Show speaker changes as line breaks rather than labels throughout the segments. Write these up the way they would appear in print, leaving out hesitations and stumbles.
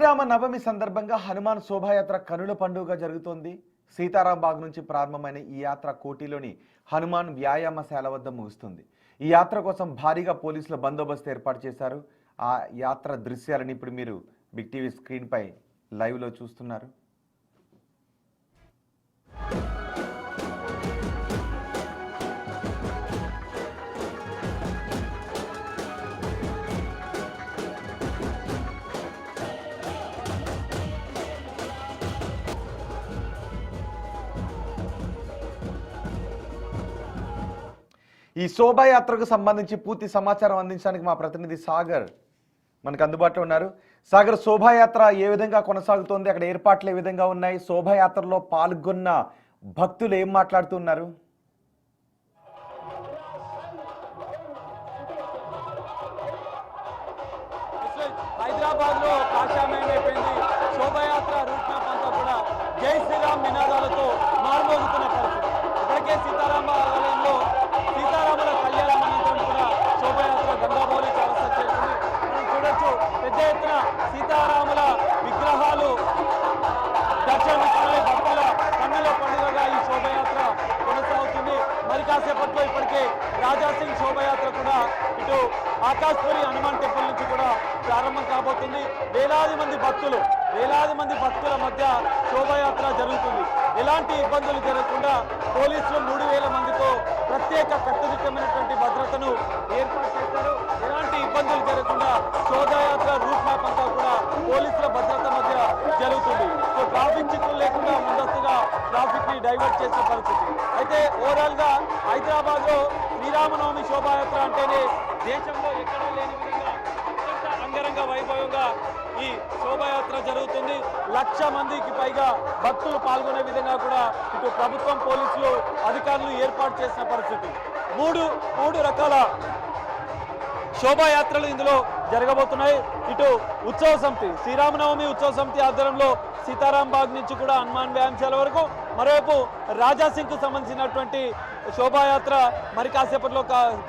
శ్రీరామ నవమి సందర్భంగా హనుమాన్ శోభాయాత్ర కనుల పండుగ జరుగుతోంది. సీతారాం బాగ్ నుంచి ప్రారంభమైన ఈ యాత్ర కోటిలోని హనుమాన్ వ్యాయామశాల వద్ద ముగుస్తుంది. ఈ యాత్ర కోసం భారీగా పోలీసుల బందోబస్తు ఏర్పాటు చేశారు. ఆ యాత్ర దృశ్యాలను ఇప్పుడు మీరు బిగ్ టీవీ స్క్రీన్ పై లైవ్ లో చూస్తున్నారు. ఈ శోభాయాత్రకు సంబంధించి పూర్తి సమాచారం అందించడానికి మా ప్రతినిధి సాగర్ మనకు అందుబాటులో ఉన్నారు. సాగర్, శోభాయాత్ర ఏ విధంగా కొనసాగుతోంది, అక్కడ ఏర్పాట్లు ఏ విధంగా ఉన్నాయి, శోభాయాత్రలో పాల్గొన్న భక్తులు ఏం మాట్లాడుతున్నారు?
హైదరాబాద్ లో కాషాయమైపోయింది. శోభాయాత్ర రూట్ మ్యాప్ అంతా కూడా జై శ్రీరామ్ నినాదాలతో మారుమోగుతున్న పరిస్థితి. ఇప్పటికే సీతారామ ఆలయంలో సీతారాముల కళ్యాణం అనంతరం కూడా శోభాయాత్ర గంగాబౌలి చౌరస్తా చేరుకుంది. మనం చూడొచ్చు, పెద్ద ఎత్తున సీతారాముల విగ్రహాలు దర్శనమిస్తున్నాయి. భక్తుల కన్నుల పండుగగా ఈ శోభాయాత్ర కొనసాగుతుంది. మరి కాసేపట్లో ఇప్పటికే రాజాసింగ్ శోభాయాత్ర కూడా ఇటు ఆకాశ్పురి హనుమాన్ టెంపుల్ నుంచి కూడా ప్రారంభం కాబోతుంది. వేలాది మంది భక్తుల మధ్య శోభాయాత్ర జరుగుతుంది. ఎలాంటి ఇబ్బందులు జరగకుండా పోలీసులు 3000 మందితో ప్రత్యేక కట్టుదిట్టమైనటువంటి భద్రతను ఏర్పాటు చేశారు. ఎలాంటి ఇబ్బందులు జరగకుండా శోభాయాత్ర రూట్ మ్యాప్ అంతా కూడా పోలీసుల భద్రత మధ్య జరుగుతుంది. సో ట్రాఫిక్ చిక్కులు లేకుండా ముందస్తుగా ట్రాఫిక్ ని డైవర్ట్ చేసిన పరిస్థితి. అయితే ఓవరాల్ గా హైదరాబాద్ లో శ్రీరామనవమి శోభాయాత్ర అంటేనే దేశంలో ఎక్కడా లేని విధంగా అత్యంత అంగరంగ వైభవంగా ఈ శోభాయాత్ర జరుగుతుంది. 1,00,000 మందికి పైగా భక్తులు పాల్గొనే విధంగా కూడా ఇటు ప్రభుత్వం, పోలీసులు, అధికారులు ఏర్పాటు చేసిన పరిస్థితి. మూడు రకాల శోభాయాత్రలు ఇందులో జరగబోతున్నాయి. ఇటు ఉత్సవ సమితి, శ్రీరామనవమి ఉత్సవ సమితి ఆధ్వర్యంలో సీతారాం బాగ్ నుంచి కూడా హనుమాన్ వ్యాయామశాల వరకు, మరోవైపు రాజాసింగ్ కు సంబంధించినటువంటి శోభాయాత్ర మరి కాసేపట్లో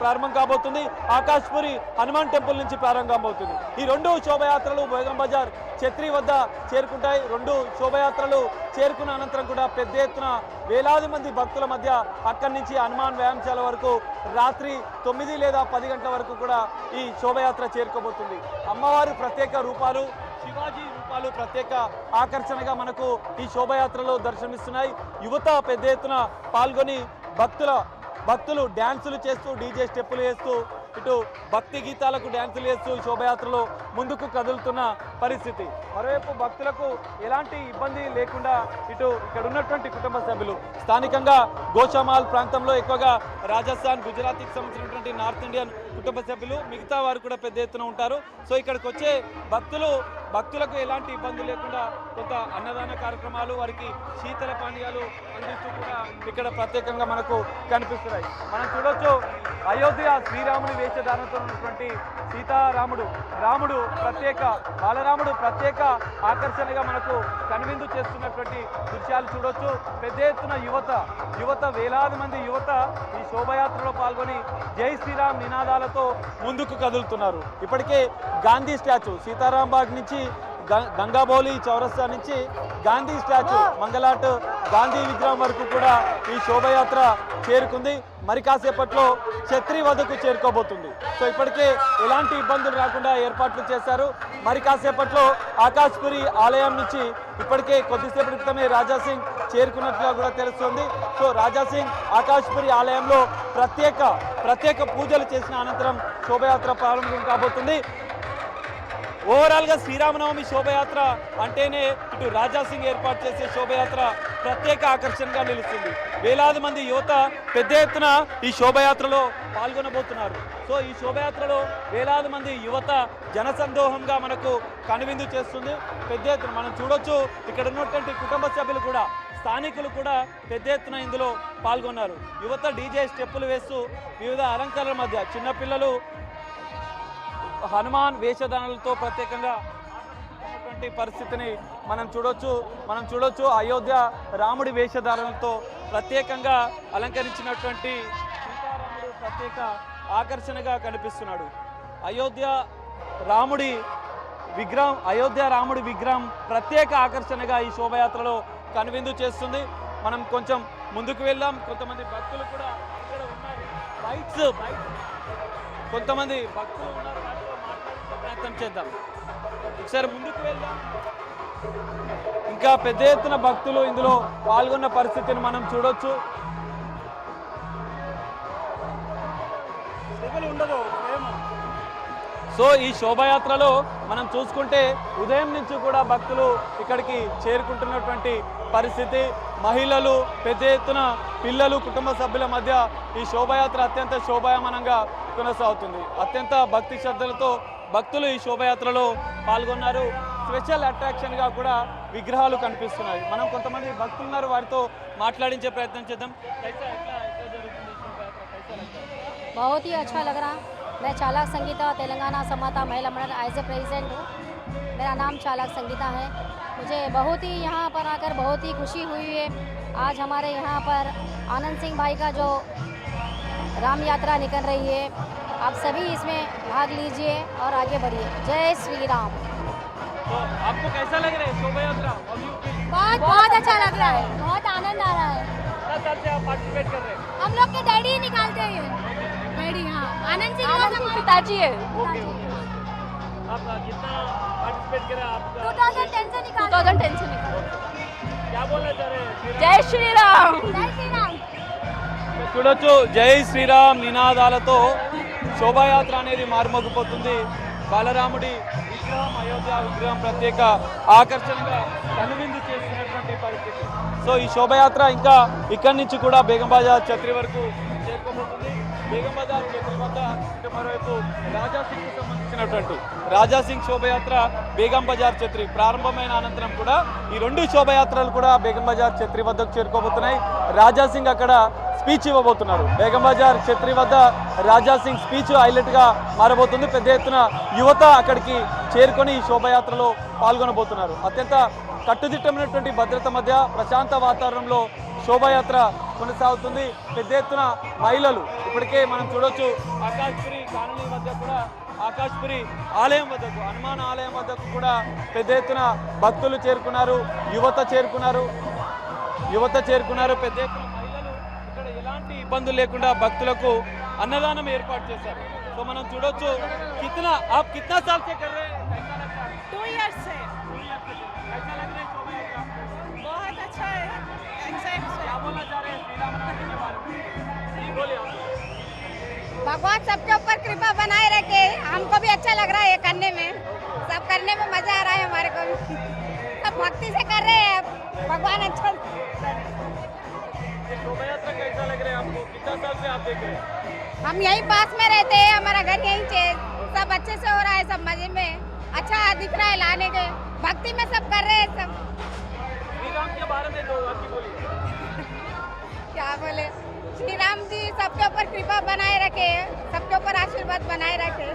ప్రారంభం కాబోతుంది. ఆకాశ్పురి హనుమాన్ టెంపుల్ నుంచి ప్రారంభం కాబోతుంది. ఈ 2 శోభాయాత్రలు బేగం బజార్ ఛత్రి వద్ద చేరుకుంటాయి. 2 శోభాయాత్రలు చేరుకున్న అనంతరం కూడా పెద్ద ఎత్తున వేలాది మంది భక్తుల మధ్య అక్కడి నుంచి హనుమాన్ వ్యాయామశాల వరకు రాత్రి 9 లేదా 10 గంటల వరకు కూడా ఈ శోభాయాత్ర చేరుకోబోతుంది. అమ్మవారి ప్రత్యేక రూపాలు, శివాజీ రూపాలు ప్రత్యేక ఆకర్షణగా మనకు ఈ శోభాయాత్రలో దర్శనమిస్తున్నాయి. యువత పెద్ద ఎత్తున పాల్గొని భక్తులు డ్యాన్సులు చేస్తూ, డీజే స్టెప్పులు వేస్తూ, ఇటు భక్తి గీతాలకు డ్యాన్సులు చేస్తూ శోభాయాత్రలో ముందుకు కదులుతున్న పరిస్థితి. మరోవైపు భక్తులకు ఎలాంటి ఇబ్బంది లేకుండా ఇటు ఇక్కడ ఉన్నటువంటి కుటుంబ సభ్యులు, స్థానికంగా గోషామాల్ ప్రాంతంలో ఎక్కువగా రాజస్థాన్, గుజరాత్కి సంబంధించినటువంటి నార్త్ ఇండియన్ కుటుంబ సభ్యులు, మిగతా వారు కూడా పెద్ద ఎత్తున ఉంటారు. సో ఇక్కడికి వచ్చే భక్తులకు ఎలాంటి ఇబ్బంది లేకుండా కొంత అన్నదాన కార్యక్రమాలు, వారికి శీతల పానీయాలు అందిస్తూ కూడా ఇక్కడ ప్రత్యేకంగా మనకు కనిపిస్తున్నాయి. మనం చూడొచ్చు, అయోధ్య శ్రీరాముని వేషధారణతో ఉన్నటువంటి రాముడు ప్రత్యేక ఆకర్షణగా మనకు కనువిందు చేస్తున్నటువంటి దృశ్యాలు చూడొచ్చు. పెద్ద ఎత్తున యువత వేలాది మంది యువత ఈ శోభాయాత్రలో పాల్గొని జై శ్రీరామ్ నినాదాలతో ముందుకు కదులుతున్నారు. ఇప్పటికే గాంధీ స్టాచ్యూ, సీతారాం బాగ్ నుంచి గంగాబౌలి చౌరస్తా నుంచి గాంధీ స్టాచ్యూ, మంగళాట్ గాంధీ విగ్రహం వరకు కూడా ఈ శోభాయాత్ర చేరుకుంది. మరి కాసేపట్లో ఛత్రి వద్దకు చేరుకోబోతుంది. సో ఇప్పటికే ఎలాంటి ఇబ్బందులు రాకుండా ఏర్పాట్లు చేశారు. మరి కాసేపట్లో ఆకాశ్పురి ఆలయం నుంచి ఇప్పటికే కొద్దిసేపటి క్రితమే రాజాసింగ్ చేరుకున్నట్లుగా కూడా తెలుస్తుంది. సో రాజాసింగ్ ఆకాశ్పురి ఆలయంలో ప్రత్యేక పూజలు చేసిన అనంతరం శోభాయాత్ర ప్రారంభం కాబోతుంది. ఓవరాల్ గా శ్రీరామనవమి శోభయాత్ర అంటేనే ఇటు రాజాసింగ్ ఏర్పాటు చేసే శోభయాత్ర ప్రత్యేక ఆకర్షణగా నిలుస్తుంది. వేలాది మంది యువత పెద్ద ఎత్తున ఈ శోభయాత్రలో పాల్గొనబోతున్నారు. సో ఈ శోభయాత్రలో వేలాది మంది యువత జనసందోహంగా మనకు కనువిందు చేస్తుంది. పెద్ద ఎత్తున మనం చూడొచ్చు, ఇక్కడ ఉన్నటువంటి కుటుంబ సభ్యులు కూడా, స్థానికులు కూడా పెద్ద ఎత్తున ఇందులో పాల్గొన్నారు. యువత డీజే స్టెప్పులు వేస్తూ వివిధ అలంకరణల మధ్య చిన్నపిల్లలు హనుమాన్ వేషధారణలతో ప్రత్యేకంగా ఆకర్షించినటువంటి పరిస్థితిని మనం చూడొచ్చు. అయోధ్య రాముడి వేషధారణలతో ప్రత్యేకంగా అలంకరించినటువంటి సీతారాముడు ప్రత్యేక ఆకర్షణగా కనిపిస్తున్నాడు. అయోధ్య రాముడి విగ్రహం, అయోధ్య రాముడి విగ్రహం ప్రత్యేక ఆకర్షణగా ఈ శోభయాత్రలో కనువిందు చేస్తుంది. మనం కొంచెం ముందుకు వెళ్దాం. కొంతమంది భక్తులు కూడా ఇక్కడ ఉన్నారు. బైక్స్ కొంతమంది భక్తులు ఉన్నారు, వాటితో మాట్లాడే ప్రయత్నం చేద్దాం. ఒకసారి ముందుకు వెళ్దాం. ఇంకా పెద్ద ఎత్తున భక్తులు ఇందులో పాల్గొన్న పరిస్థితిని మనం చూడొచ్చు. సో ఈ శోభాయాత్రలో మనం చూసుకుంటే ఉదయం నుంచి కూడా భక్తులు ఇక్కడికి చేరుకుంటున్నటువంటి పరిస్థితి. మహిళలు, పెద్ద ఎత్తున పిల్లలు, కుటుంబ సభ్యుల మధ్య ఈ శోభాయాత్ర అత్యంత శోభాయమానంగా కొనసాగుతుంది. అత్యంత భక్తి శ్రద్ధలతో భక్తులు ఈ శోభాయాత్రలో పాల్గొన్నారు. స్పెషల్ అట్రాక్షన్గా కూడా విగ్రహాలు కనిపిస్తున్నాయి. మనం కొంతమంది భక్తులు ఉన్నారు, వారితో మాట్లాడించే ప్రయత్నం చేద్దాం.
बहुत ही अच्छा लग रहा। मैं चालक संगीता तेलंगाना समाता महिला मंडल एज ए प्रेसिडेंट हूँ। मेरा नाम चालक संगीता है। मुझे बहुत ही यहाँ पर आकर बहुत ही खुशी हुई है। आज हमारे यहाँ पर आनंद सिंह भाई का जो राम यात्रा निकल रही है, आप सभी इसमें भाग लीजिए और आगे बढ़िए। जय श्री राम।
तो आपको कैसा लग रहा है शोभा यात्रा?
बहुत बहुत अच्छा लग रहा है, बहुत आनंद आ रहा है।
कितना साल से आप पार्टिसिपेट कर रहे हैं?
हम लोग के डैडी निकालते हैं, डैडी। हाँ, आनंद सिंह
पिताजी है।
आप कितना पार्टिसिपेट कर रहे हैं? आप
2010 से निकाल
2010 से निकल।
क्या बोलना चाह रहे हैं?
जय श्री राम।
जय श्री राम।
చూడొచ్చు, జై శ్రీరామ్ నినాదాలతో శోభాయాత్ర అనేది మారుమోగిపోతుంది. బాలరాముడి విగ్రహం, అయోధ్య విగ్రహం ప్రత్యేక ఆకర్షణగా కనువిందు చేస్తున్నటువంటి పరిస్థితి. సో ఈ శోభయాత్ర ఇంకా ఇక్కడి నుంచి కూడా బేగం బజార్ ఛత్రి వరకు చేరుకోబోతుంది. బేగం బజార్ ఛత్రి వద్ద ఇటు మరోవైపు రాజాసింగ్కి సంబంధించినటువంటి రాజాసింగ్ శోభయాత్ర బేగం బజార్ ఛత్రి ప్రారంభమైన అనంతరం కూడా ఈ రెండు శోభయాత్రలు కూడా బేగం బజార్ ఛత్రి వద్దకు చేరుకోబోతున్నాయి. రాజాసింగ్ అక్కడ స్పీచ్ ఇవ్వబోతున్నారు. బేగం బజార్ ఛత్రి వద్ద రాజాసింగ్ స్పీచ్ హైలైట్గా మారబోతుంది. పెద్ద ఎత్తున యువత అక్కడికి చేరుకొని ఈ శోభయాత్రలో పాల్గొనబోతున్నారు. అత్యంత కట్టుదిట్టమైనటువంటి భద్రత మధ్య ప్రశాంత వాతావరణంలో శోభాయాత్ర కొనసాగుతుంది. పెద్ద ఎత్తున మహిళలు ఇప్పటికే మనం చూడొచ్చు. ఆకాష్పురి కాలనీ వద్ద కూడా, ఆకాష్పురి ఆలయం వద్దకు, హనుమాన్ ఆలయం వద్దకు కూడా పెద్ద ఎత్తున భక్తులు చేరుకున్నారు, యువత చేరుకున్నారు. పెద్ద ఎత్తున మహిళలు ఇక్కడ ఎలాంటి ఇబ్బందులు లేకుండా భక్తులకు అన్నదానం ఏర్పాటు చేశారు. సో మనం చూడొచ్చు. కిतना साल से कर रहे हैं?
2 years से।
कैसा लग रहा है शोभायात्रा?
बहुत अच्छा है।
क्या बोलना चाह रहे हैं श्रीराम नवमी के बारे में? जी बोलिए आप।
भगवान सबके ऊपर कृपा बनाए रखे। हमको भी अच्छा लग रहा है ये करने में, सब करने में मजा आ रहा है हमारे को भी। सब भक्ति से कर रहे हैं, भगवान अच्छा।
ये शोभायात्रा कैसा लग रहा है आपको? कितना साल से आप देख रहे हैं?
हम यहीं पास में रहते हैं, हमारा घर यहीं से। सब अच्छे से हो रहा है, सब मजे में अच्छा दिख रहा है। लाने के भक्ति में सब कर रहे हैं सब।
श्रीराम के बारे में दो बात बोलिए।
क्या बोले, श्री राम जी सबके ऊपर कृपा बनाए रखे, सबके ऊपर आशीर्वाद बनाए रखे।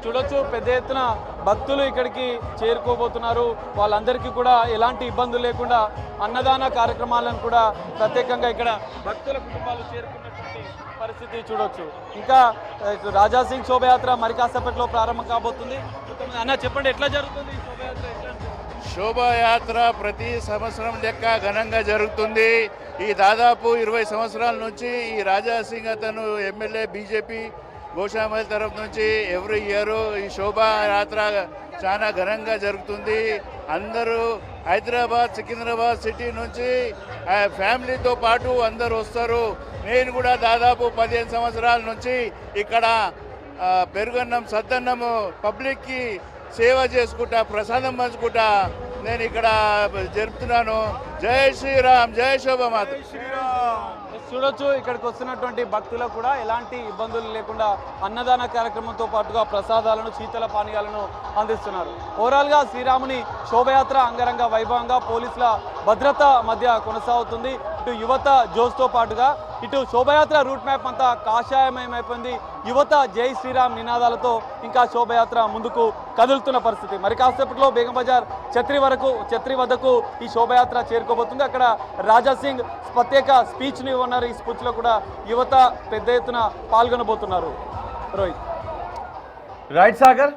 చూడొచ్చు, పెద్ద ఎత్తున భక్తులు ఇక్కడికి చేరుకోబోతున్నారు. వాళ్ళందరికీ కూడా ఎలాంటి ఇబ్బందులు లేకుండా అన్నదాన కార్యక్రమాలను కూడా ప్రత్యేకంగా ఇక్కడ భక్తుల కుటుంబాలు చేరుకున్నటువంటి పరిస్థితి చూడొచ్చు. ఇంకా రాజాసింగ్ శోభయాత్ర మరి కాసేపట్లో ప్రారంభం కాబోతుంది. అన్న చెప్పండి, ఎట్లా జరుగుతుంది ఈ శోభయాత్ర?
శోభాయాత్ర ప్రతి సంవత్సరం లెక్క ఘనంగా జరుగుతుంది. ఈ దాదాపు 20 సంవత్సరాల నుంచి ఈ రాజాసింగ్ అతను ఎమ్మెల్యే బీజేపీ గోషామల్ తరఫు నుంచి ఎవ్రీ ఇయర్ ఈ శోభాయాత్ర చాలా ఘనంగా జరుగుతుంది. అందరూ హైదరాబాద్, సికింద్రాబాద్ సిటీ నుంచి ఫ్యామిలీతో పాటు అందరూ వస్తారు. నేను కూడా దాదాపు 15 సంవత్సరాల నుంచి ఇక్కడ పెరుగన్నం, సద్దన్నము పబ్లిక్కి సేవ చేసుకుంటా, ప్రసాదం పంచుకుంటా నేను ఇక్కడ జరుపుతున్నాను. జై శ్రీరామ్, జై శోభమాత.
చూడొచ్చు, ఇక్కడికి వస్తున్నటువంటి భక్తులకు కూడా ఎలాంటి ఇబ్బందులు లేకుండా అన్నదాన కార్యక్రమంతో పాటుగా ప్రసాదాలను, శీతల పానీయాలను అందిస్తున్నారు. ఓవరాల్గా శ్రీరాముని శోభయాత్ర అంగరంగ వైభవంగా పోలీసుల భద్రత మధ్య కొనసాగుతుంది. ఇటు యువత జోష్తో పాటుగా ఇటు శోభయాత్ర రూట్ మ్యాప్ అంతా కాషాయమయమైపోయింది. యువత జై శ్రీరామ్ నినాదాలతో ఇంకా శోభయాత్ర ముందుకు కదులుతున్న పరిస్థితి. మరి కాసేపట్లో బేగం బజార్ ఛత్రి వద్దకు ఈ శోభయాత్ర చేరుకోబోతుంది. అక్కడ రాజాసింగ్ ప్రత్యేక స్పీచ్ని ఇవ్వన్నారు. ఈ స్పీచ్లో కూడా యువత పెద్ద ఎత్తున పాల్గొనబోతున్నారు. రోహిత్.
రైట్ సాగర్.